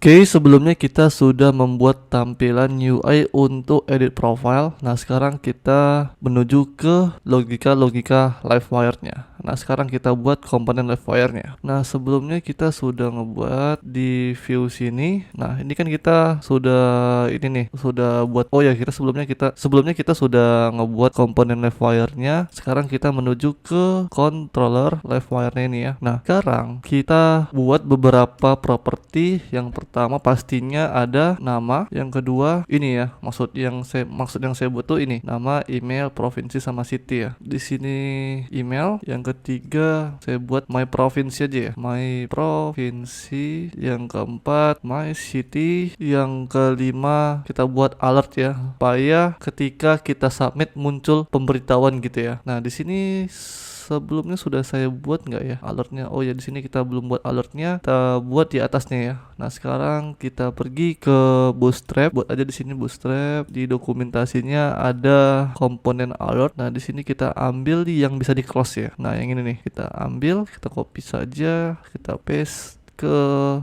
Oke, sebelumnya kita sudah membuat tampilan UI untuk edit profile. Nah, sekarang kita menuju ke logika-logika Livewire-nya. Nah, sekarang kita buat komponen Livewire-nya. Nah, sebelumnya kita sudah ngebuat di view sini. Nah, ini kan kita sudah ini nih, sudah buat. Oh ya, sebelumnya kita sudah ngebuat komponen Livewire-nya. Sekarang kita menuju ke controller Livewire-nya ini ya. Nah, sekarang kita buat beberapa properti. Yang pertama pastinya ada nama, yang kedua ini ya, maksud yang saya buat tuh ini, nama, email, provinsi sama city ya. Di sini email, yang ketiga saya buat my provinsi aja ya, my provinsi, yang keempat my city, yang kelima kita buat alert ya, supaya ketika kita submit muncul pemberitahuan gitu ya. Nah, di sini sebelumnya sudah saya buat nggak ya alertnya? Oh ya, di sini kita belum buat alertnya, kita buat di atasnya ya. Nah, sekarang kita pergi ke Bootstrap, buat aja di sini Bootstrap. Di dokumentasinya ada komponen alert. Nah, di sini kita ambil yang bisa di close ya. Nah, yang ini nih kita ambil, kita copy saja, kita paste ke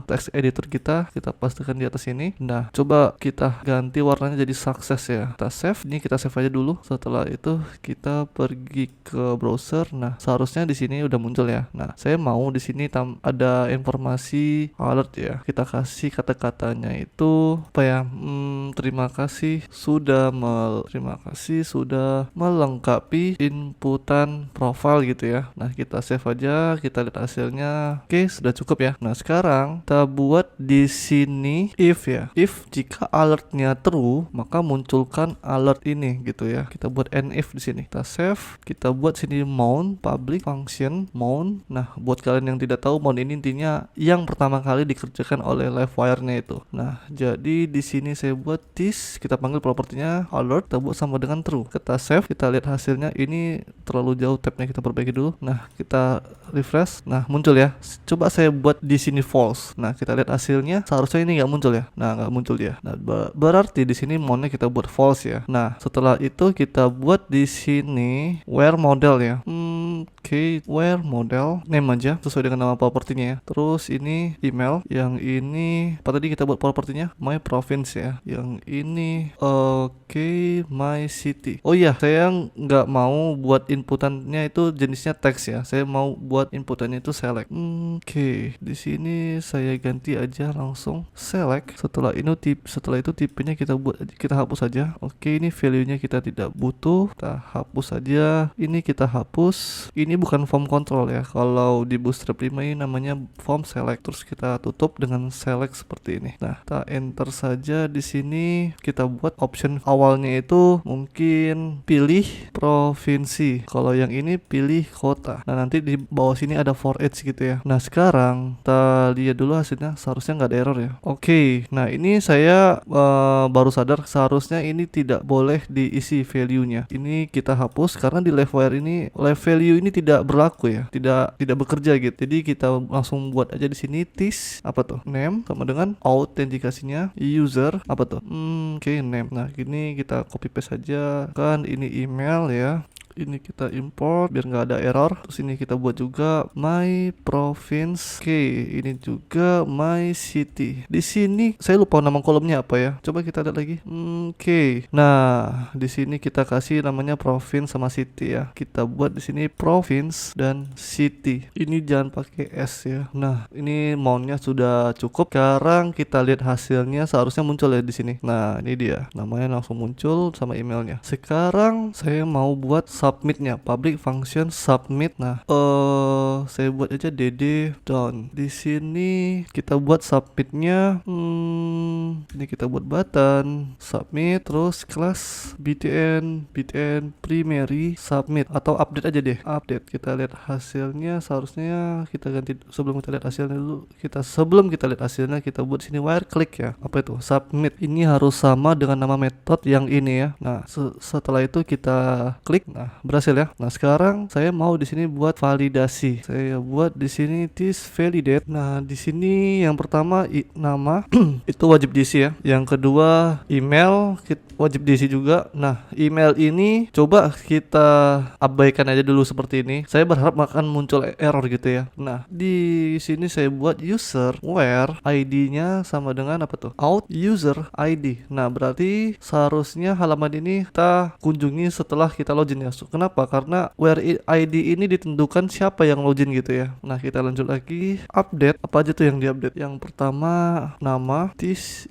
text editor kita pastikan di atas ini. Nah, coba kita ganti warnanya jadi success ya. Kita save, ini kita save aja dulu. Setelah itu kita pergi ke browser. Nah, seharusnya di sini udah muncul ya. Nah, saya mau di sini ada informasi alert ya. Kita kasih kata-katanya itu apa ya? Terima kasih sudah melengkapi inputan profile gitu ya. Nah, kita save aja, kita lihat hasilnya. Oke, sudah cukup ya. Nah, sekarang kita buat di sini if ya. If jika alertnya true, maka munculkan alert ini gitu ya. Kita buat if di sini. Kita save, kita buat sini mount public function mount. Nah, buat kalian yang tidak tahu, mount ini intinya yang pertama kali dikerjakan oleh Livewire-nya itu. Nah, jadi di sini saya buat this, kita panggil propertinya alert, kita buat sama dengan true. Kita save, kita lihat hasilnya. Ini terlalu jauh tabnya, kita perbaiki dulu. Nah, kita refresh. Nah, muncul ya. Coba saya buat di sini false. Nah, kita lihat hasilnya, seharusnya ini nggak muncul ya. Nah, nggak muncul dia. Nah, berarti di sini mountnya kita buat false ya. Nah, setelah itu kita buat di sini where model ya. Oke, where model name aja sesuai dengan nama propertinya ya. Terus ini email, yang ini apa tadi kita buat propertinya my province ya. Yang ini my city. Oh iya, saya nggak mau buat inputannya itu jenisnya teks ya. Saya mau buat inputannya itu select. Oke, di sini saya ganti aja langsung select. Setelah itu tipenya kita hapus aja. Oke, ini value-nya kita tidak butuh. Kita hapus aja. Ini kita hapus. Ini bukan form control ya. Kalau di Bootstrap 5 ini namanya form select. Terus kita tutup dengan select seperti ini. Nah, kita enter saja di sini. Kita buat option awalnya itu mungkin pilih provinsi. Kalau yang ini pilih kota. Nah, nanti di bawah sini ada for each gitu ya. Nah, sekarang kita lihat dulu hasilnya, seharusnya nggak ada error ya. Oke, nah ini saya baru sadar seharusnya ini tidak boleh diisi value-nya. Ini kita hapus karena di Livewire ini live value ini tidak berlaku ya, tidak bekerja gitu. Jadi kita langsung buat aja di sini this apa tuh name sama dengan autentikasinya user apa tuh oke, name. Nah, gini kita copy paste saja kan, ini email ya. Ini kita import biar nggak ada error. Terus ini kita buat juga my province. Oke, ini juga my city. Di sini saya lupa nama kolomnya apa ya. Coba kita lihat lagi. Oke. Nah, di sini kita kasih namanya province sama city ya. Kita buat di sini province dan city. Ini jangan pakai S ya. Nah, ini mountnya sudah cukup. Sekarang kita lihat hasilnya, seharusnya muncul ya di sini. Nah, ini dia. Namanya langsung muncul sama emailnya. Sekarang saya mau buat submitnya, public function submit. Nah, saya buat aja dd down. Di sini kita buat submitnya. Ini kita buat button submit, terus class btn primary submit atau update aja deh. Update. Kita lihat hasilnya, seharusnya kita ganti sebelum kita lihat hasilnya dulu. Sebelum kita lihat hasilnya, kita buat sini wire click ya. Apa itu? Submit. Ini harus sama dengan nama metode yang ini ya. Nah, setelah itu kita klik. Nah, berhasil ya. Nah, sekarang saya mau di sini buat validasi. Saya buat di sini this validate. Nah, di sini yang pertama nama itu wajib diisi ya. Yang kedua email wajib diisi juga. Nah, email ini coba kita abaikan aja dulu seperti ini. Saya berharap akan muncul error gitu ya. Nah, di sini saya buat user where ID-nya sama dengan apa tuh? Out user ID. Nah, berarti seharusnya halaman ini kita kunjungi setelah kita login ya. Kenapa? Karena where ID ini ditentukan siapa yang login gitu ya. Nah, kita lanjut lagi. Update. Apa aja tuh yang diupdate? Yang pertama nama, this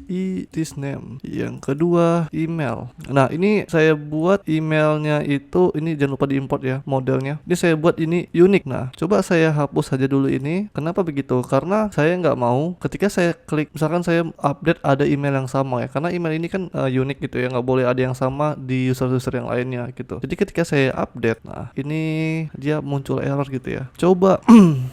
name. Yang kedua email. Nah, ini saya buat emailnya itu, ini jangan lupa diimport ya modelnya. Ini saya buat ini unik. Nah, coba saya hapus saja dulu ini. Kenapa begitu? Karena saya nggak mau ketika saya klik, misalkan saya update ada email yang sama ya. Karena email ini kan unik gitu ya, nggak boleh ada yang sama di user-user yang lainnya gitu. Jadi ketika saya update, nah ini dia muncul error gitu ya. Coba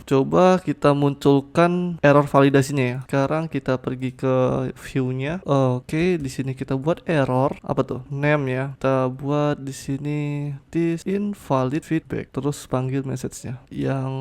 coba kita munculkan error validasinya ya. Sekarang kita pergi ke view-nya. Oke, di sini kita buat error apa tuh? Name ya. Kita buat di sini this invalid feedback. Terus panggil message-nya. Yang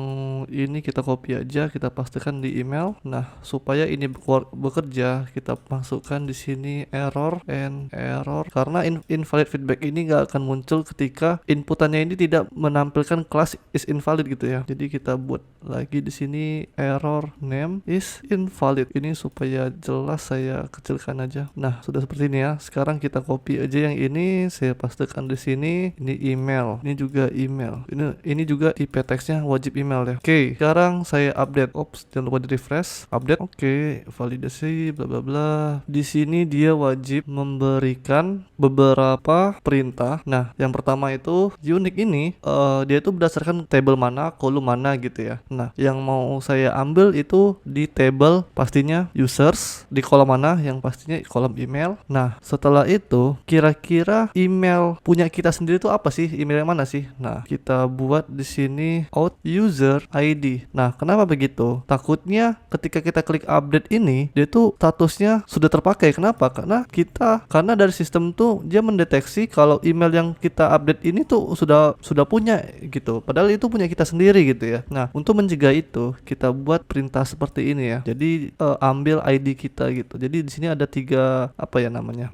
ini kita copy aja, kita pastikan di email. Nah, supaya ini bekerja, kita masukkan di sini error and error. Karena invalid feedback ini nggak akan muncul ketika inputannya ini tidak menampilkan kelas is invalid gitu ya. Jadi kita buat lagi di sini error name is invalid. Ini supaya jelas saya kecilkan aja. Nah, sudah seperti ini ya. Sekarang kita copy aja yang ini, saya pastikan di sini. Ini email, ini juga email. Ini juga IP text-nya wajib email ya. Oke, sekarang saya update. Ops, jangan lupa di refresh. Update. Oke, validasi bla bla bla. Di sini dia wajib memberikan beberapa perintah. Nah, yang pertama itu unique ini dia itu berdasarkan table mana, kolom mana gitu ya. Nah, yang mau saya ambil itu di table pastinya users, di kolom mana yang pastinya kolom email. Nah, setelah itu kira-kira email punya kita sendiri itu apa sih? Email yang mana sih? Nah, kita buat di sini out user ID. Nah, kenapa begitu? Takutnya ketika kita klik update ini, dia tuh statusnya sudah terpakai. Kenapa? Karena dari sistem tuh dia mendeteksi kalau email yang kita update ini tuh sudah punya gitu. Padahal itu punya kita sendiri gitu ya. Nah, untuk mencegah itu, kita buat perintah seperti ini ya. Jadi ambil ID kita gitu. Jadi di sini ada tiga apa ya namanya?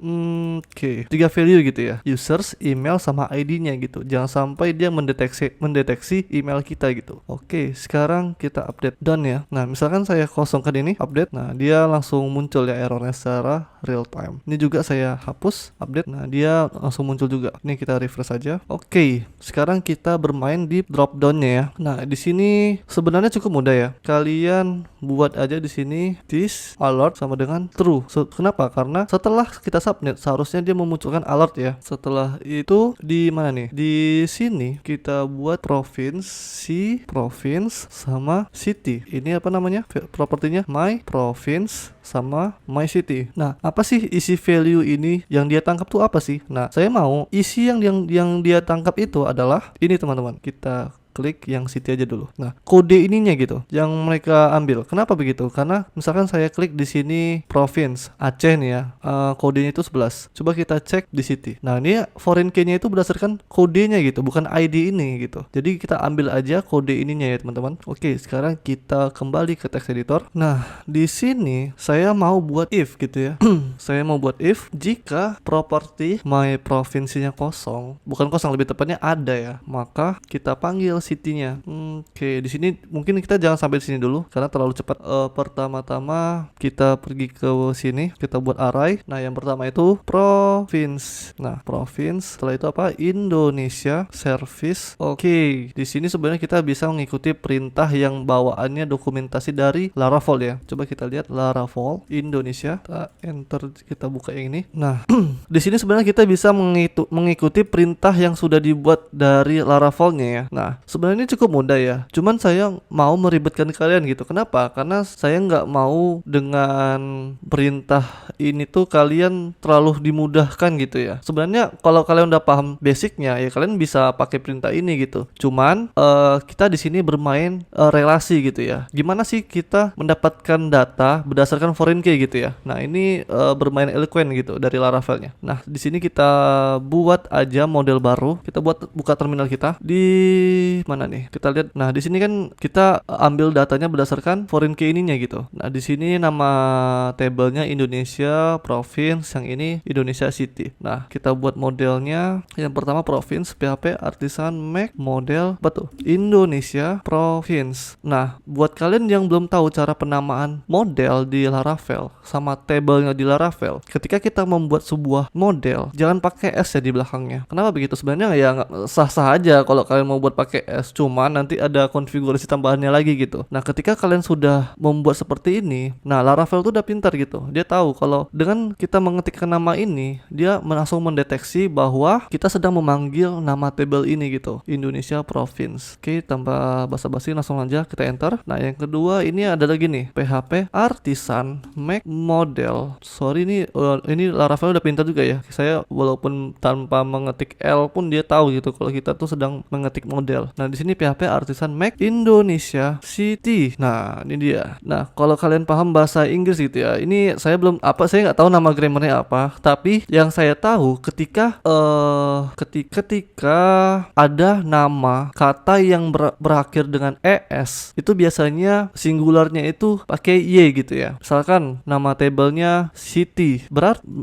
Tiga value gitu ya. Users, email sama ID-nya gitu. Jangan sampai dia mendeteksi email kita gitu. Oke, sekarang kita update done ya. Nah, misalkan saya kosongkan ini update. Nah, dia langsung muncul ya errornya secara real time. Ini juga saya hapus update. Nah, dia langsung muncul juga. Ini kita refresh aja. Oke, sekarang kita bermain di drop down-nya ya. Nah, di sini sebenarnya cukup mudah ya. Kalian buat aja di sini this alert sama dengan true. Kenapa? Karena setelah kita submit seharusnya dia memunculkan alert ya. Setelah itu di mana nih? Di sini kita buat province sama city. Ini apa namanya? Propertinya my province sama my city. Nah, apa sih isi value ini yang dia tangkap tuh apa sih? Nah, saya mau isi yang dia tangkap itu adalah ini teman-teman. Kita klik yang city aja dulu. Nah, kode ininya gitu yang mereka ambil. Kenapa begitu? Karena misalkan saya klik di sini province Aceh nih ya, kodenya itu 11. Coba kita cek di city. Nah, ini foreign key-nya itu berdasarkan kodenya gitu, bukan ID ini gitu. Jadi kita ambil aja kode ininya ya teman-teman. Oke, sekarang kita kembali ke text editor. Nah, di sini saya mau buat if gitu ya. Saya mau buat if jika property my provinsinya kosong, bukan kosong, lebih tepatnya ada ya, maka kita panggil city-nya. Oke, di sini mungkin kita jangan sampai di sini dulu karena terlalu cepat. Pertama-tama kita pergi ke sini, kita buat array. Nah, yang pertama itu province. Nah, province. Setelah itu apa? Indonesia service. Oke, di sini sebenarnya kita bisa mengikuti perintah yang bawaannya dokumentasi dari Laravel ya. Coba kita lihat Laravel Indonesia. Kita enter, kita buka yang ini. Nah, di sini sebenarnya kita bisa mengikuti perintah yang sudah dibuat dari Laravel-nya ya. Nah, sebenarnya cukup mudah ya. Cuman saya mau meribetkan kalian gitu. Kenapa? Karena saya nggak mau dengan perintah ini tuh kalian terlalu dimudahkan gitu ya. Sebenarnya kalau kalian udah paham basicnya ya kalian bisa pakai perintah ini gitu. Cuman kita di sini bermain relasi gitu ya. Gimana sih kita mendapatkan data berdasarkan foreign key gitu ya. Nah, ini bermain eloquent gitu dari Laravel-nya. Nah, di sini kita buat aja model baru. Kita buka terminal kita di mana nih? Kita lihat. Nah, di sini kan kita ambil datanya berdasarkan foreign key ininya gitu. Nah, di sini nama tabelnya Indonesia province, yang ini Indonesia city. Nah, kita buat modelnya. Yang pertama province, PHP artisan make model betul Indonesia province. Nah, buat kalian yang belum tahu cara penamaan model di Laravel sama tabelnya di Laravel, ketika kita membuat sebuah model, jangan pakai S ya di belakangnya. Kenapa begitu? Sebenarnya ya nggak sah-sah aja kalau kalian mau buat pakai S, cuman nanti ada konfigurasi tambahannya lagi gitu. Nah, ketika kalian sudah membuat seperti ini, nah Laravel tuh udah pintar gitu. Dia tahu kalau dengan kita mengetikkan nama ini, dia langsung mendeteksi bahwa kita sedang memanggil nama tabel ini gitu, Indonesia province. Oke, tanpa basa-basi langsung aja kita enter. Nah, yang kedua ini ada lagi nih, PHP artisan make model. Sorry ini Laravel udah pintar juga ya. Saya walaupun tanpa mengetik L pun dia tahu gitu kalau kita tuh sedang mengetik model. Nah, di sini PHP artisan make Indonesia city. Nah, ini dia. Nah, kalau kalian paham bahasa Inggris gitu ya, ini saya nggak tahu nama grammarnya apa, tapi yang saya tahu ketika ada nama kata yang berakhir dengan ES, itu biasanya singularnya itu pakai Y gitu ya. Misalkan nama tabelnya city,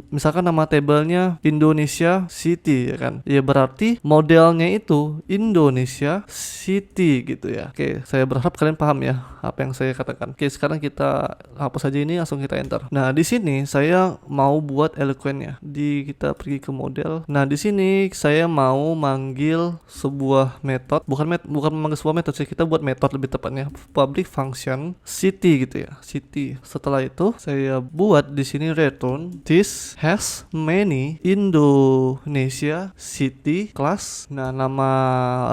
misalkan nama tabelnya Indonesia city ya kan, ya berarti modelnya itu Indonesia city gitu ya. Oke, saya berharap kalian paham ya apa yang saya katakan. Oke, sekarang kita hapus aja ini, langsung kita enter. Nah, di sini saya mau buat eloquentnya. Kita pergi ke model. Nah, di sini saya mau manggil sebuah metode, bukan memanggil sebuah metode sih, kita buat metode lebih tepatnya, public function city gitu ya, city. Setelah itu saya buat di sini return this has many Indonesia city class. Nah, nama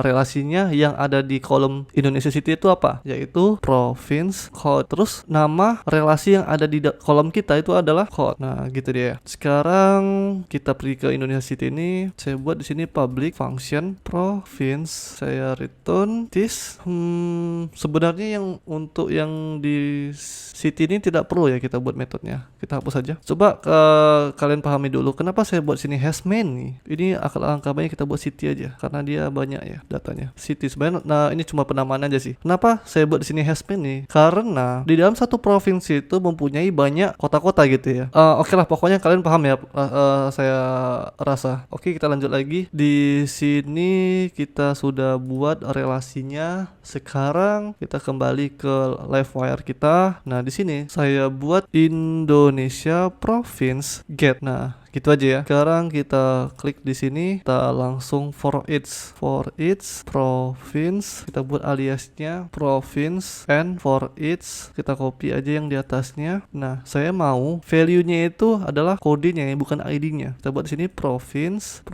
relasinya yang ada di kolom Indonesia city itu apa? Yaitu province code. Terus nama relasi yang ada di kolom kita itu adalah code. Nah, gitu dia. Sekarang kita pergi ke Indonesia city ini. Saya buat di sini public function province. Saya return this. Sebenarnya yang untuk yang di city ini tidak perlu ya kita buat metodenya. Kita hapus saja. Coba kalian pahami dulu kenapa saya buat sini has many. Ini alangkah baiknya kita buat city aja karena dia banyak ya datanya. City sebenarnya, nah ini cuma penamaan aja sih. Kenapa saya buat di sini has many? Karena di dalam satu provinsi itu mempunyai banyak kota-kota gitu ya. Oke lah, pokoknya kalian paham ya. Saya rasa. Oke, kita lanjut lagi. Di sini kita sudah buat relasinya. Sekarang kita kembali ke Livewire kita. Nah, di sini saya buat Indonesia province get. Nah, gitu aja ya. Sekarang kita klik di sini, kita langsung for each province, kita buat aliasnya province and for each, kita copy aja yang di atasnya. Nah, saya mau value-nya itu adalah kodenya ya, bukan ID-nya. Kita buat di sini province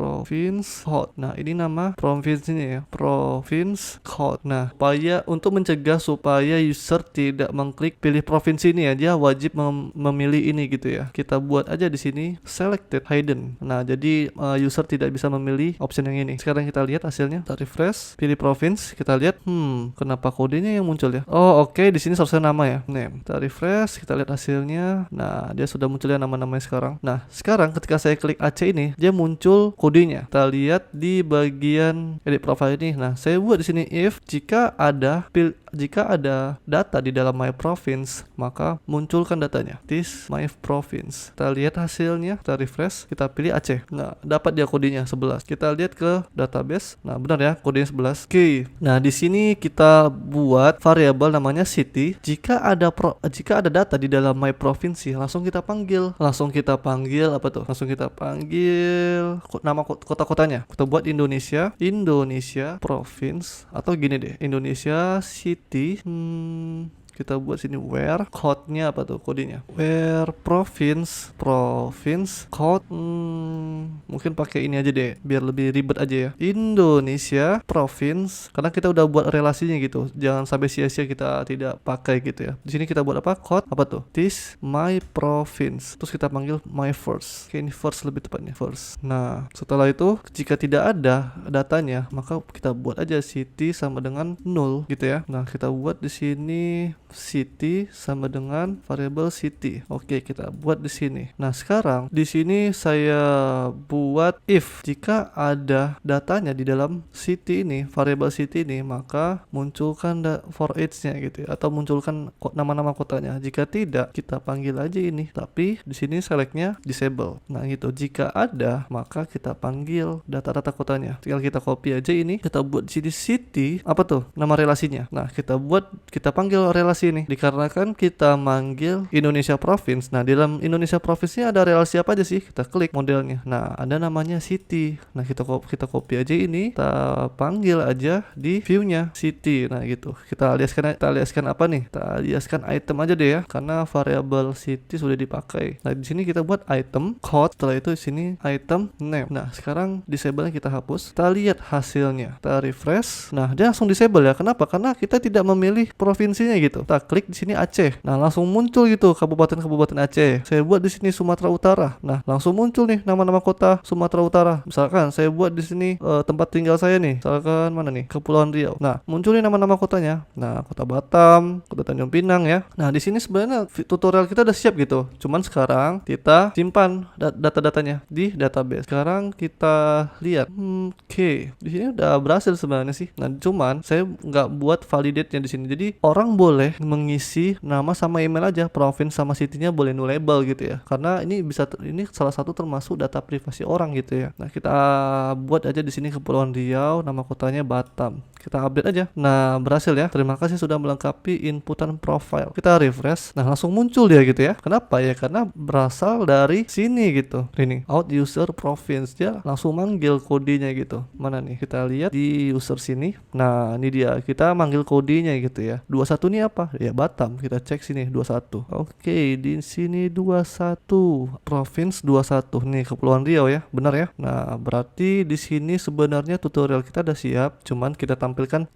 code. Nah, ini nama province-nya ya, province code. Nah, untuk mencegah supaya user tidak mengklik pilih provinsi ini ya, dia wajib memilih ini gitu ya. Kita buat aja di sini select hidden. Nah, jadi user tidak bisa memilih option yang ini. Sekarang kita lihat hasilnya. Kita refresh, pilih province, kita lihat kenapa kodenya yang muncul ya. Oh, oke, di sini seharusnya nama ya, name. Kita refresh, kita lihat hasilnya. Nah, dia sudah muncul ya nama-namanya sekarang. Nah, sekarang ketika saya klik AC ini, dia muncul kodenya. Kita lihat di bagian edit profile ini. Nah, saya buat di sini if jika ada data di dalam my province, maka munculkan datanya. This my province. Kita lihat hasilnya, kita refresh, kita pilih Aceh. Nah, dapat dia kodenya 11. Kita lihat ke database. Nah, benar ya, kodenya 11. Oke. Nah, di sini kita buat variabel namanya city. Jika ada data di dalam my province, langsung kita panggil apa tuh? Langsung kita panggil nama kota-kotanya. Kita buat Indonesia province, atau gini deh, Indonesia city. Kita buat sini where code-nya apa tuh, kodenya where province code. Mungkin pakai ini aja deh biar lebih ribet aja ya, Indonesia province, karena kita udah buat relasinya gitu, jangan sampai sia-sia kita tidak pakai gitu ya. Di sini kita buat apa, code apa tuh, this my province, terus kita panggil my first. Oke, ini first lebih tepatnya, first. Nah, setelah itu jika tidak ada datanya, maka kita buat aja city sama dengan null gitu ya. Nah, kita buat di sini city sama dengan variabel city. Oke, kita buat di sini. Nah, sekarang di sini saya buat if jika ada datanya di dalam city ini, variabel city ini, maka munculkan for each-nya gitu ya, atau munculkan nama-nama kotanya. Jika tidak, kita panggil aja ini. Tapi di sini select-nya disable. Nah, gitu. Jika ada, maka kita panggil data-data kotanya. Tinggal kita copy aja ini, kita buat di sini city, apa tuh? Nama relasinya. Nah, kita panggil relasi ini dikarenakan kita manggil Indonesia Province. Nah, di dalam Indonesia Province ini ada relasi apa aja sih? Kita klik modelnya. Nah, ada namanya city. Nah, kita copy aja ini, kita panggil aja di view-nya city. Nah, gitu. Kita aliaskan apa nih? Kita aliaskan item aja deh ya, karena variabel city sudah dipakai. Nah, di sini kita buat item code, setelah itu di sini item name. Nah, sekarang disable kita hapus. Kita lihat hasilnya. Kita refresh. Nah, dia langsung disable ya. Kenapa? Karena kita tidak memilih provinsinya gitu. Kita klik di sini Aceh. Nah, langsung muncul gitu kabupaten-kabupaten Aceh. Saya buat di sini Sumatera Utara. Nah, langsung muncul nih nama-nama kota Sumatera Utara. Misalkan saya buat di sini tempat tinggal saya nih. Misalkan mana nih? Kepulauan Riau. Nah, muncul nih nama-nama kotanya. Nah, Kota Batam, Kota Tanjung Pinang ya. Nah, di sini sebenarnya tutorial kita udah siap gitu. Cuman sekarang kita simpan data-datanya di database. Sekarang kita lihat. Oke. Di sini udah berhasil sebenarnya sih. Nah, cuman saya nggak buat validate-nya di sini. Jadi orang boleh mengisi nama sama email aja, province sama city-nya boleh nullable gitu ya. Karena ini salah satu termasuk data privasi orang gitu ya. Nah, kita buat aja di sini Kepulauan Riau, nama kotanya Batam. Kita update aja. Nah, berhasil ya. Terima kasih sudah melengkapi inputan profile. Kita refresh. Nah, langsung muncul dia gitu ya. Kenapa ya? Karena berasal dari sini gitu. Ini out user province, dia langsung manggil kodenya gitu. Mana nih? Kita lihat di user sini. Nah, ini dia. Kita manggil kodenya gitu ya. 21 ini apa? Ya, Batam. Kita cek sini 21. Oke, di sini 21. Province 21. Nih Kepulauan Riau ya. Benar ya? Nah, berarti di sini sebenarnya tutorial kita udah siap. Cuman kita tampilkan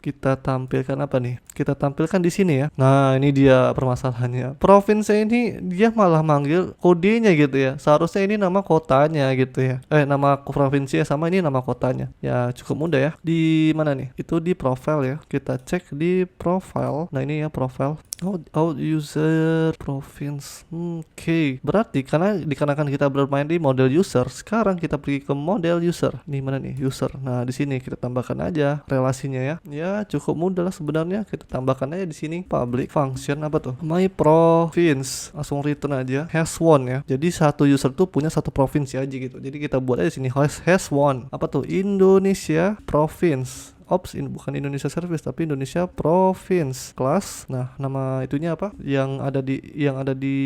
apa nih? Kita tampilkan di sini ya. Nah, ini dia permasalahannya. Provinsi ini dia malah manggil kodenya gitu ya. Seharusnya ini nama kotanya gitu ya. Nama provinsi ya, sama ini nama kotanya. Ya, cukup mudah ya. Di mana nih? Itu di profile ya. Kita cek di profile. Nah, ini ya profile. Out user province. Oke. Berarti dikarenakan kita bermain di model user, sekarang kita pergi ke model user. Nih mana nih? User. Nah, di sini kita tambahkan aja relasinya ya. Ya, cukup mudah lah sebenarnya. Kita tambahkan aja di sini public function apa tuh? My province. Langsung return aja has one ya. Jadi satu user tuh punya satu provinsi aja gitu. Jadi kita buat aja di sini has one. Apa tuh? Indonesia province. Bukan Indonesia Service tapi Indonesia Province class. Nah, nama itunya apa? Yang ada di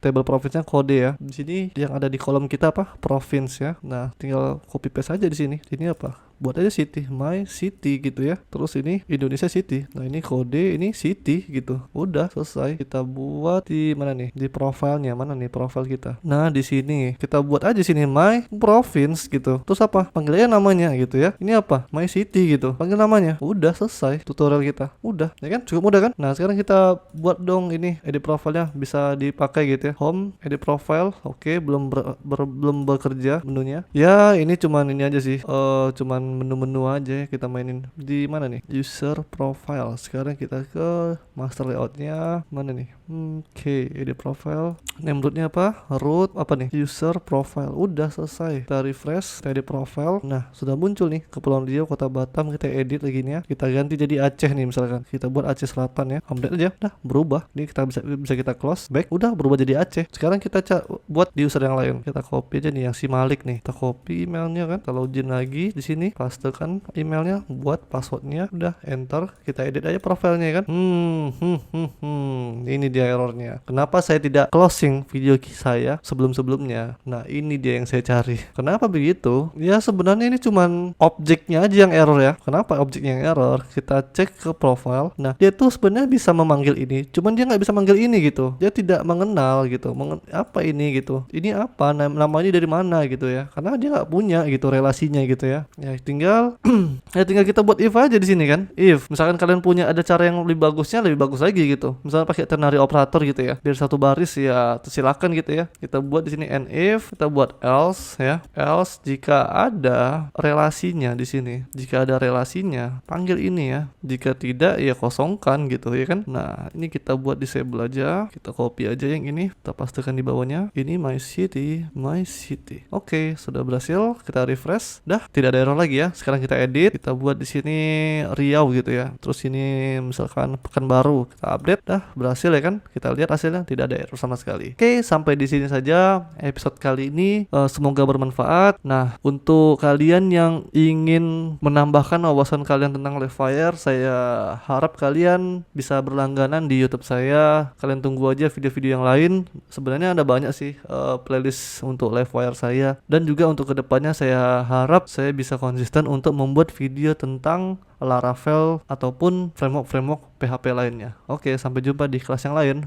table province-nya kode ya. Di sini yang ada di kolom kita apa? Province ya. Nah, tinggal copy paste aja di sini. Ini apa? Buat aja city, my city gitu ya. Terus ini Indonesia city. Nah, ini kode, ini city gitu. Udah selesai. Kita buat di mana nih? Di profilnya. Mana nih profile kita? Nah, di sini kita buat aja sini my province gitu. Terus apa? Panggil aja namanya gitu ya. Ini apa? My city gitu. Panggil namanya. Udah selesai tutorial kita. Udah, ya kan? Cukup mudah kan? Nah, sekarang kita buat dong ini edit profile-nya bisa dipakai gitu ya. Home, edit profile. Oke, belum bekerja menunya. Ya, ini cuman ini aja sih. Cuman menu-menu aja ya, kita mainin di mana nih? User profile. Sekarang kita ke master layoutnya. Mana nih? Oke, edit profile. Name rootnya apa? Root apa nih? User profile. Udah selesai. Kita refresh, kita edit profile. Nah, sudah muncul nih Kepulauan Riau, Kota Batam. Kita edit lagi nih ya. Kita ganti jadi Aceh nih misalkan. Kita buat Aceh Selatan ya. Update aja. Udah berubah. Ini kita bisa kita close back. Udah berubah jadi Aceh. Sekarang kita buat di user yang lain. Kita copy aja nih yang si Malik nih. Kita copy emailnya kan. Kita login lagi di sini. Pastekan emailnya, buat passwordnya, udah enter, kita edit aja profilnya kan. Ini dia errornya. Kenapa saya tidak closing video saya sebelum-sebelumnya? Nah, ini dia yang saya cari. Kenapa begitu? Ya sebenarnya ini cuman objeknya aja yang error ya. Kenapa objeknya yang error? Kita cek ke profile. Nah, dia tuh sebenarnya bisa memanggil ini, cuman dia nggak bisa manggil ini gitu. Dia tidak mengenal gitu. Apa ini gitu? Ini apa? Nama ini dari mana gitu ya? Karena dia nggak punya gitu relasinya gitu ya. Ya tinggal ya tinggal kita buat if aja di sini kan. If misalkan kalian punya ada cara yang lebih bagusnya, lebih bagus lagi gitu. Misalnya pakai ternary operator gitu ya, biar satu baris ya, silakan gitu ya. Kita buat di sini and if, kita buat else ya. Else jika ada relasinya di sini. Jika ada relasinya, panggil ini ya. Jika tidak ya kosongkan gitu ya kan. Nah, ini kita buat disable aja. Kita copy aja yang ini, kita pastikan di bawahnya. Ini my city, my city. Oke, sudah berhasil. Kita refresh. Dah, tidak ada error lagi ya. Sekarang kita edit, kita buat di sini Riau gitu ya. Terus ini misalkan Pekanbaru, kita update. Dah, berhasil ya kan. Kita lihat hasilnya tidak ada error sama sekali. Oke, sampai di sini saja episode kali ini. Semoga bermanfaat. Nah, untuk kalian yang ingin menambahkan wawasan kalian tentang Livewire, saya harap kalian bisa berlangganan di YouTube saya. Kalian tunggu aja video-video yang lain. Sebenarnya ada banyak sih playlist untuk Livewire saya, dan juga untuk kedepannya saya harap saya bisa konsisten untuk membuat video tentang Laravel ataupun framework-framework PHP lainnya. Oke, sampai jumpa di kelas yang lain.